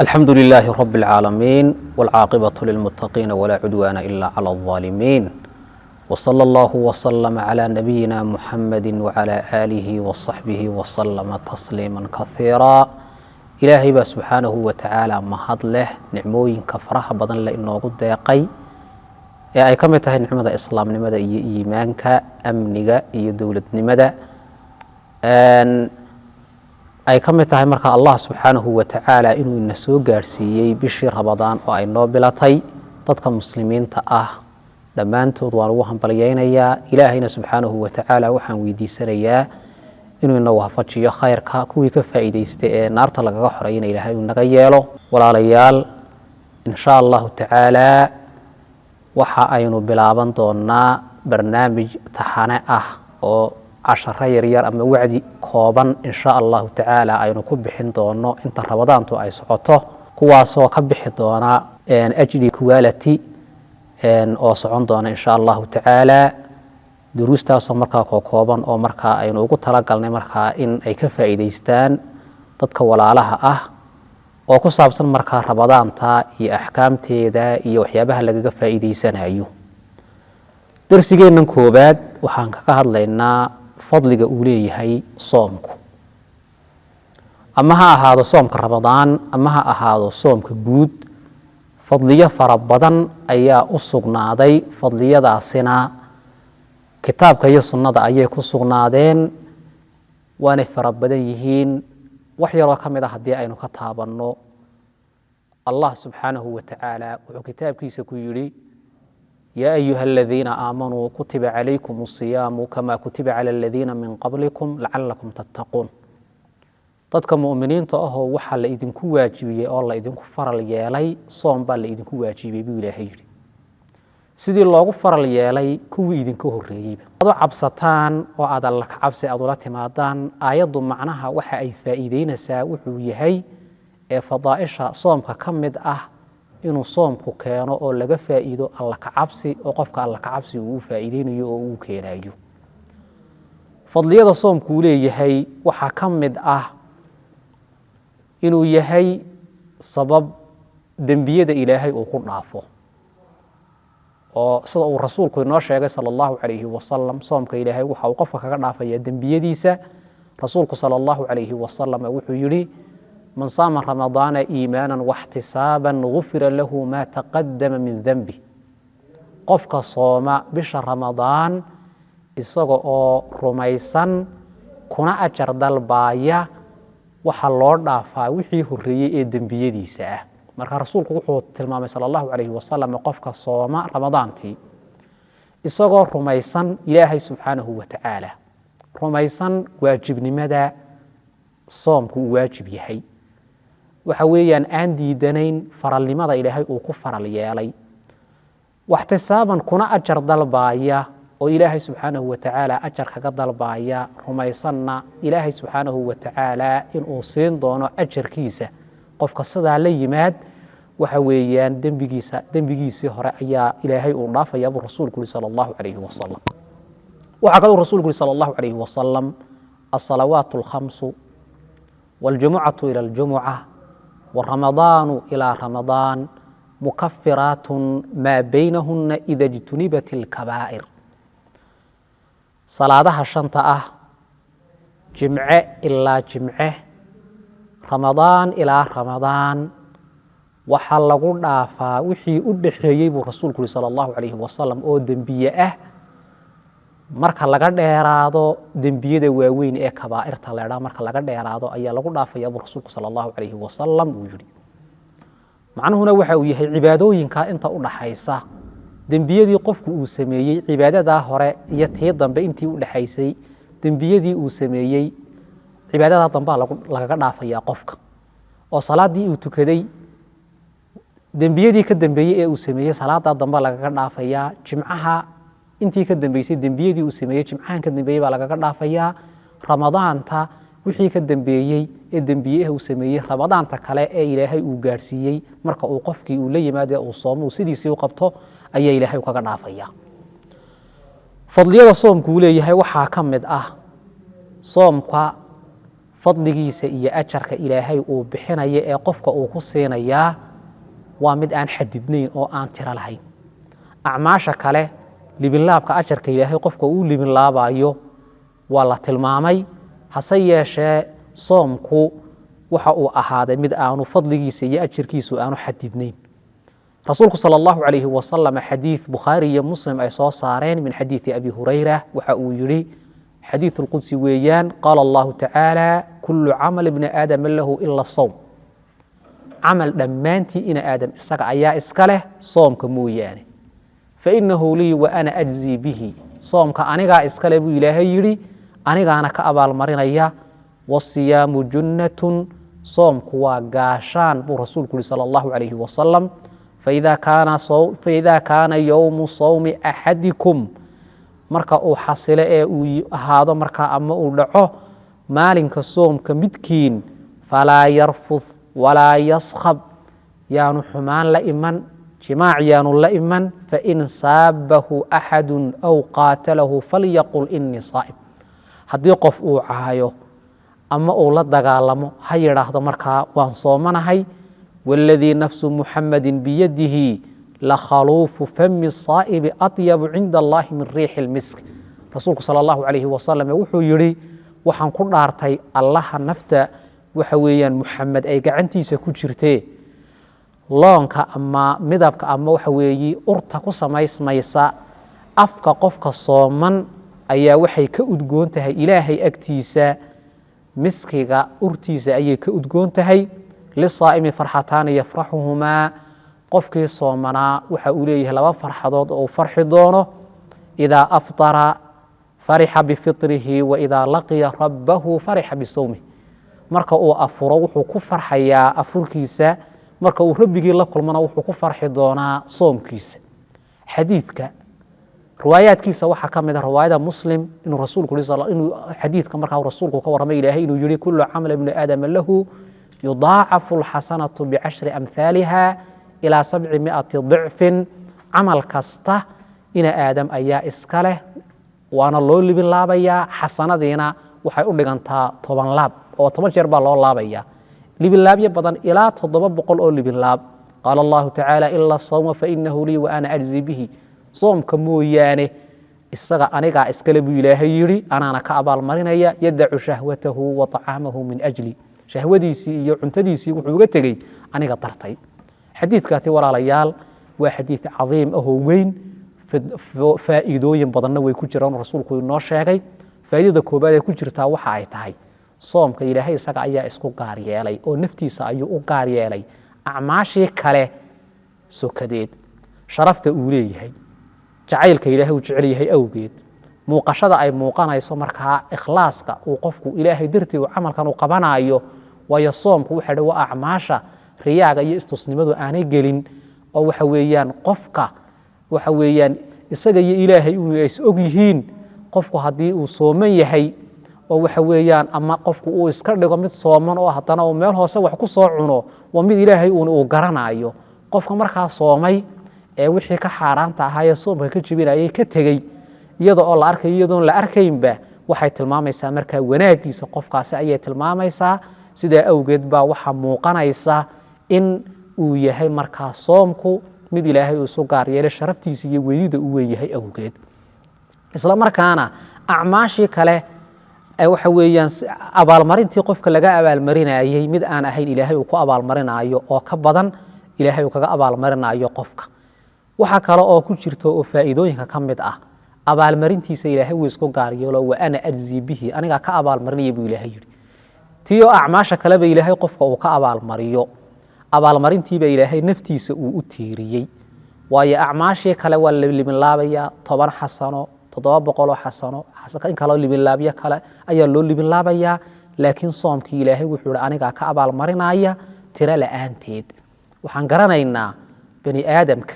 الحمد لله رب العالمين والعاقبة للمتقين ولا عدوان إلا على الظالمين وصلى الله وسلم على نبينا محمد وعلى آله وصحبه وسلم تسليما كثيرا إلهي سبحانه وتعالى مهد له نعموين كفرح بدن لإنه قد يقي أي كما تهي نعمة إسلام نمدا إيمانك أمنك دولة نمدا ay ka mid tahay marka Allah subhanahu wa ta'ala inuu ina soo gaarsiiyay bishii Ramadaan oo ay noo bilatay dadka muslimiinta ah dhamaantood waan ugu hambalyeynaya Ilaahayna subhanahu wa ta'ala waxaan weydiisanayaa inuu ina waafajiyo khayrka kuwii ka faa'iideystay ee naarta lagaga xoreeyay Ilaahay uu naga yeelo walaalayaal insha Allah ta'ala waxa aynu bilaaban doonaa barnaamij taxane ah oo عشرة يريار أما وعدي كوبان إن شاء الله تعالى أينو كبحين دونو إنت رمضان تو أي سعوته كواسو كبحين دونا إن أجلي كوالتي إن أوصعون دونا إن شاء الله تعالى دروس تاسو مركا كوبان أو مركا أينو قتلقلنا مركا إن أي كفائديستان تتكولا لها أو كصابسن مركا رمضان تا إي أحكام تيدا إي وحيابها لغا كفائديسان أيو درسيجين من كوباد وحان كهدلينا فضلك أوليه هي صومك أما هذا صومك رمضان أما هذا صومك جود فضلية فربضان أيا أصغنا دي فضلية داسنا كتابك يصنع دا أيا كصغنا دين وانا فربضان يهين وحي رقم دا هدي أينو كتابنو الله سبحانه وتعالى وكتابك يسكو يري يا أيها الذين آمنوا كتب عليكم الصيام كما كتب على الذين من قبلكم لعلكم تتقون dadka muuminiinta ah oo waxa la idinku waajibiyay oo la idinku faral yeelay soom baa la idinku waajibiyay buu Ilaahay yiri sidii loogu faral yeelay kuwii idinka horeeyay adoo cabsataan oo aad alla ka cabsi aad ula timaadaan aayadu macnaha waxa ay faa'iideynaysaa wuxuu yahay ee fadaaisha soomka kamid ah inuu soomku keeno oo laga faa'iido alla ka cabsi oo qofka alla ka cabsi uu faa'iideynayo oo uu keenayo fadliyada soomku leeyahay waxa kamid ah inuu yahay sabab dambiyada Ilaahay uu ku dhaafo oo sida uu rasuulku inoo sheegay sallallahu alayhi wa sallam soomka Ilaahay waxa uu qofka kaga dhaafaya dambiyadiisa rasuulku sallallahu alayhi wa sallam wuxuu yiri من صام رمضان إيمانا واحتسابا غفر له ما تقدم من ذنبه قفك صوم بشهر رمضان إسقى رميسا كنا أجر دلبايا وحلور دافع وحي هرية دنبيه ديسا مركا رسولك وحو تلمامي صلى الله عليه وسلم قفك صوم رمضان تي إسقى رميسا إلهي سبحانه وتعالى رميسا واجبني مدى صومك واجب يحي وحويان أندي دنين فرالماذا إلهي أوكو فراليالي واحتسابا كنا أجر دلبايا وإلهي سبحانه وتعالى أجر خقا دلبايا رميصنا إلهي سبحانه وتعالى إن أوصين دونو أجر كيسة قفك الصدى ليماد وحويان دنبيجيسي هرأيا إلهي أولاف يا أبو الرسول صلى الله عليه وسلم وعقل الرسول صلى الله عليه وسلم الصلوات الخمس والجمعة إلى الجمعة ورمضان إلى رمضان مكفرات ما بينهن إذا اجتنبت الكبائر صلاة الشنطة جمعة إلا جمعة رمضان إلى رمضان وحلقوا دافا وحي أدحيي برسول صلى الله عليه وسلم أو دنبيئة marka laga dheeraado dambiyada waaweyn ee kabaa'irta leedahay marka laga dheeraado ayaa lagu dhaafaya rasuulku sallallahu alayhi wasallam uu yiri macnuhuna waxa uu yahay cibaadooyinka inta u dhaxaysa dambiyadii qofku uu sameeyay cibaadada hore iyo tii dambe intii u dhaxaysay dambiyadii uu sameeyay cibaadada dambe laga dhaafaya qofka oo salaadii uu tukaday dambiyadii ka dambeeyay ee uu sameeyay salaada dambe laga dhaafaya jimcaha intii ka dambeysay dambiyadii uu sameeyay jimcahan ka dambeeyay baa laga dhaafaya ramadaanta wixii ka dambeeyey ee dembiyaha uu sameeyey ramadaanta kale ee ilaahay uu gaarsiiyey marka uu qofkii uu la yimaado uu soomo sidiisii u qabto ayaa ilaahay kaga dhaafaya fadliyada soomku uu leeyahay waxaa ka mid ah soomka fadligiisa iyo ajarka ilaahay uu bixinayo ee qofka uu ku siinayaa waa mid aan xadidnayn oo aan tiro lahayn acmaasha kale libinlaabka ajarka ilaahay qofka uu libinlaabayo waa la tilmaamay hase yeeshee soomku waxa uu ahaaday mid aanu fadligiisa iyo ajarkiisu aanu xadidnayn rasuulku sala allahu calayhi wasalam xadiid bukhaari iyo muslim ay soo saareen min xadiidi abi hurayra waxa uu yidhi xadiid alqudsi weeyaan qaala allahu tacaala kullu camal ibni aadama lahu ila sawm camal dhammaantii ina aadam isaga ayaa iska leh soomka mooyaane fainahu lii wa ana ajzii bihi soomka anigaa iskale buu ilaahay yidhi anigaana ka abaalmarinaya wasiyaamu junnatun soomku waa gaashaan buu rasuulku yihi sala allahu calayhi wasalam faida kaana yowmu sawmi axadikum marka uu xasilo ee uu ahaado markaa ama uu dhaco maalinka soomka midkiin falaa yarfud walaa yaskhab yaanu xumaan la iman jimaac yaanu la iman fain saabahu axadu aw qaatalahu falyaqul inii saa'im haddii qof uu caayo ama uu la dagaalamo ha yidhaahdo markaa waan soomanahay waaladii nafsu muxamadin biyadihi lakhaluufu fami saa'imi atyabu cinda allahi min riixi lmisk rasuulku sala allahu calayhi wasalam wuxuu yidhi waxaan ku dhaartay allaha nafta waxa weeyaan muxamed ay gacantiisa ku jirtee loonka ama midabka ama waxa weeye urta ku samaysmaysa afka qofka sooman ayaa waxay ka udgoon tahay ilaahay agtiisa miskiga urtiisa ayay ka udgoon tahay lisaa'imi farxataani yafraxuhumaa qofkii soomanaa waxa uu leeyahay laba farxadood oo uu farxi doono idaa aftara farixa bifitrihi wa idaa laqiya rabbahu farixa bisawmih marka uu afuro wuxuu ku farxayaa afurkiisa marka uu rabbigii la kulmana wuxuu ku farxi doonaa soomkiisa xadiidka riwaayaadkiisa waxaa ka mid ah riwaayada muslim inuu rasuulku inuu xadiidka markaa rasuulku ka warramay ilaahay inuu yihi kullu camal ibni aadama lahu yudaacafu alxasanatu bicashri amhaaliha ilaa 700 dicfin camal kasta ina aadam ayaa iska leh waana loo libin laabayaa xasanadiina waxay u dhigantaa 10 laab oo 10 jeer baa loo laabaya libin laabyo badan ilaa 700 oo libin laab qaala allahu tacaala ila sawma fainahu lii wa ana ajzi bihi soomka mooyaane isaga anigaa iskale buu ilaahay yidhi anaana ka abaalmarinaya yadacu shahwatahu wa طacaamahu min ajli shahwadiisii iyo cuntadiisii wuxuu uga tegey aniga dartay xadiidkaasi walaalayaal waa xadiid cadiim ahoo weyn faa'iidooyin badanna way ku jiraan rasuulku inoo sheegay faa'iidada koobaad ee ku jirtaa waxa ay tahay soomka ilaahay isaga ayaa isku gaar yeelay oo naftiisa ayuu u gaar yeelay acmaashii kale sokadeed sharafta uu leeyahay jacaylka ilaahay uu jecel yahay awgeed muuqashada ay muuqanayso markaa ikhlaaska uu qofku ilaahay dartii uu camalkan u qabanayo waayo soomku waxa dha waa acmaasha riyaaga iyo istusnimadu aanay gelin oo waxa weeyaan qofka waxa weeyaan isaga iyo ilaahay uu is og yihiin qofku haddii uu sooman yahay oo waxa weeyaan ama qofku uu iska dhigo mid sooman oo haddana uu meel hoose wax ku soo cuno waa mid ilaahay uu garanayo qofka markaa soomay ee wixii ka xaaraanta ahaa ee soomka ka jebinayay ka tegey iyada oo la arkay iyadoon la arkaynba waxay tilmaamaysaa markaa wanaagiisa qofkaasi ayay tilmaamaysaa sidaa awgeed baa waxaa muuqanaysa in uu yahay markaa soomku mid ilaahay uu isu gaar yeelay sharaftiisa iyo weynida uu weeyahay awgeed isla markaana acmaashii kale waxa weeyaan abaalmarintii qofka laga abaalmarinayay mid aan ahayn ilaahay uu ku abaalmarinayo oo ka badan ilaahay uu kaga abaalmarinayo qofka waxa kale oo ku jirto oo faa'iidooyinka ka mid ah abaalmarintiisa ilaahay uu isku gaar yeelo wa ana ajzi bihi aniga ka abaalmarinaya buu ilaahay yiri tiyo acmaasha kale ba ilaahay qofka uu ka abaalmariyo abaalmarintiiba ilaahay naftiisa uu u tiiriyey waayo acmaashii kale waa la libin laabaya 10 xasano 700 xasano in kale libin laabya kale ayaa loo libin laabaya laakiin soomkii ilaahay wuxuu aniga ka abaalmarinaya tira la'aanteed waxaan garanaynaa bani aadamka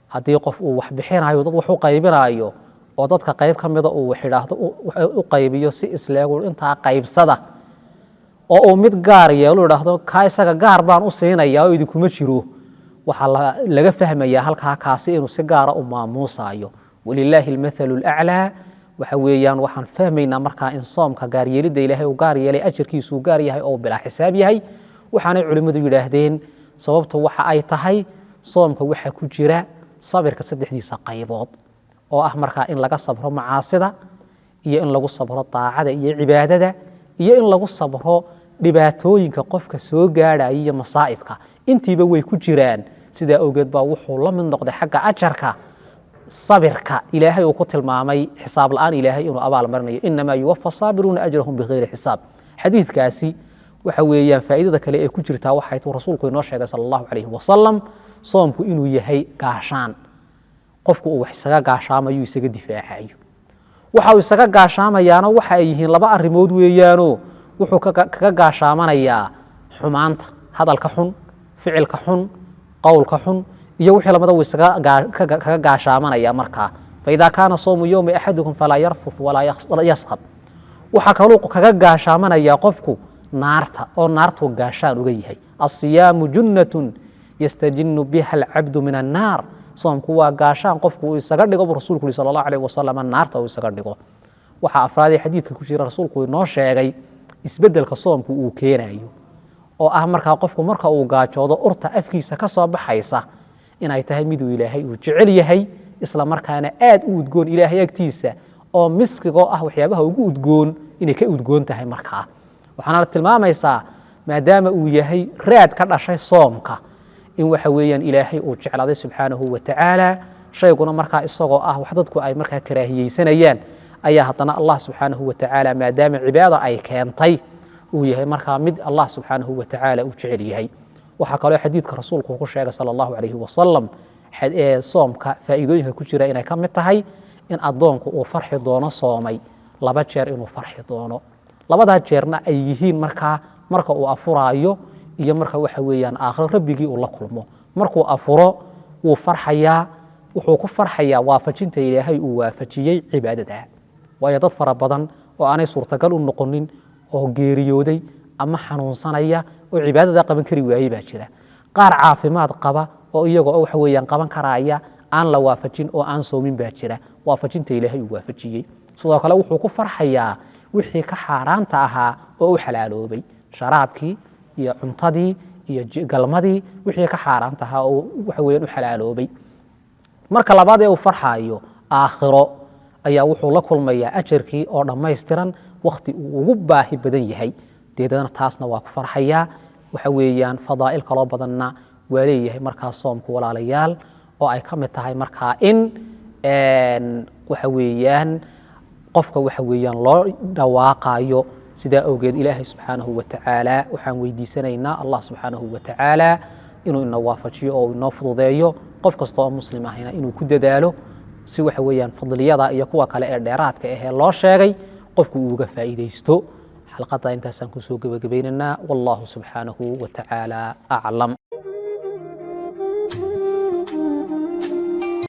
haddii qof uu wax bixinayo dad wax u qaybinayo oo dadka qayb ka mida uu wax yiraahdo u qaybiyo si isleegu intaa qaybsada oo uu mid gaar yeelo yiraahdo ka isaga gaar baan u siinayaa oo idinkuma jiro waxa laga fahmayaa halka kaasi inuu si gaar ah u maamuusayo walillaahi almathalu al'ala waxa weeyaan waxaan fahmaynaa markaa in soomka gaar yeelida Ilaahay uu gaar yeelay ajirkiisu uu gaar yahay oo bilaa xisaab yahay waxaanay culimadu yiraahdeen sababtu waxa ay tahay soomka waxa ku jira sabirka saddexdiisa qaybood oo ah markaa in laga sabro macaasida iyo in lagu sabro taacada iyo cibaadada iyo in lagu sabro dhibaatooyinka qofka soo gaaraya iyo masaa'ibka intiiba way ku jiraan sida awgeed baa wuxuu la mid noqday xagga ajarka sabirka Ilaahay uu ku tilmaamay xisaab la'aan Ilaahay inuu abaal marinayo inma yuwaffa saabiruna ajrahum bighayri xisaab xadiidkaasi waxa weeyaan faa'iidada kale ee ku jirta waxay tuu rasuulku inoo sheegay sallallahu alayhi wasallam soomku inuu yahay gaashaan qofku uu wax isaga gaashaamayo isaga difaacayo waxa uu isaga gaashaamayaana waxa ay yihiin laba arimood weeyaano wuxuu kaga gaashaamanayaa xumaanta hadalka xun ficilka xun qowlka xun iyo wixii lamada uu isaga kaga gaashaamanaya markaa fa idha kana sawmu yawmi ahadukum fala yarfuth wala yaskhab waxa kaloo kaga gaashaamanaya qofku naarta oo naartu gaashaan uga yahay as-siyamu junnatun yastajinnu biha al-'abdu min an-nar soomku waa gaashaan qofku uu isaga dhigo rasuulku sallallahu alayhi wasallam naarta uu isaga dhigo waxa afraad xadiidka ku jira rasuulku inoo sheegay isbedelka soomku uu keenayo oo ah marka qofku marka uu gaajoodo urta afkiisa ka soo baxaysa inay tahay mid uu Ilaahay uu jecel yahay isla markaana aad u udgoon Ilaahay agtiisa oo miskiga ah waxyaabaha ugu udgoon inay ka udgoon tahay markaa waxaana la tilmaamaysaa maadaama uu yahay raad ka dhashay soomka in waxa weeyaan Ilaahay uu jeclaaday subhanahu wa ta'ala shayguna markaa isagoo ah wax dadku ay markaa karaahiyeysanayaan ayaa hadana Allah subhanahu wa ta'ala maadaama cibaada ay keentay uu yahay markaa mid Allah subhanahu wa ta'ala uu jecel yahay waxa kale oo xadiidka rasuulku ku sheegay sallallahu alayhi wasallam soomka faa'iidooyinka ku jira inay ka mid tahay in adoonku uu farxi doono soomay laba jeer inuu farxi doono labada jeerna ay yihiin marka uu afuraayo iyo marka waxa weeyaan aakhir rabbigii uu la kulmo markuu afuro wuu farxayaa wuxuu ku farxayaa waafajinta Ilaahay uu waafajiyay cibaadada waayo dad fara badan oo aanay suurtagal u noqonin oo geeriyooday ama xanuunsanaya oo cibaadada qaban kari waayay baa jira qaar caafimaad qaba oo iyagoo waxa weeyaan qaban karaya aan la waafajin oo aan soomin baa jira waafajinta Ilaahay uu waafajiyay sidoo kale wuxuu ku farxayaa wixii ka xaaraanta ahaa oo u xalaaloobay sharaabkii iyo cuntadii iyo galmadii wixii ka xaaraanta ahaa oo waxa weeyaan u xalaaloobay marka labaad ee uu farxayo aakhiro ayaa wuxuu la kulmayaa ajarkii oo dhammaystiran waqti uu ugu baahi badan yahay deedana taasna waa ku farxayaa waxa weeyaan fadaa'il kala badanna waa leeyahay markaa soomku walaalayaal oo ay ka mid tahay markaa in waxa weeyaan qofka waxa weeyaan loo dhawaaqayo sida awgeed Ilaahay subhanahu wa ta'ala waxaan weydiisanaynaa Allah subhanahu wa ta'ala inuu inoo waafajiyo oo inoo fududeeyo qof kasta oo muslim ahina inuu ku dadaalo si waxa weeyaan fadliyada iyo kuwa kale ee dheeraadka ah loo sheegay qofku uu uga faa'iideysto xalqada intaasaan ku soo gabagabeynaa wallahu subhanahu wa ta'ala a'lam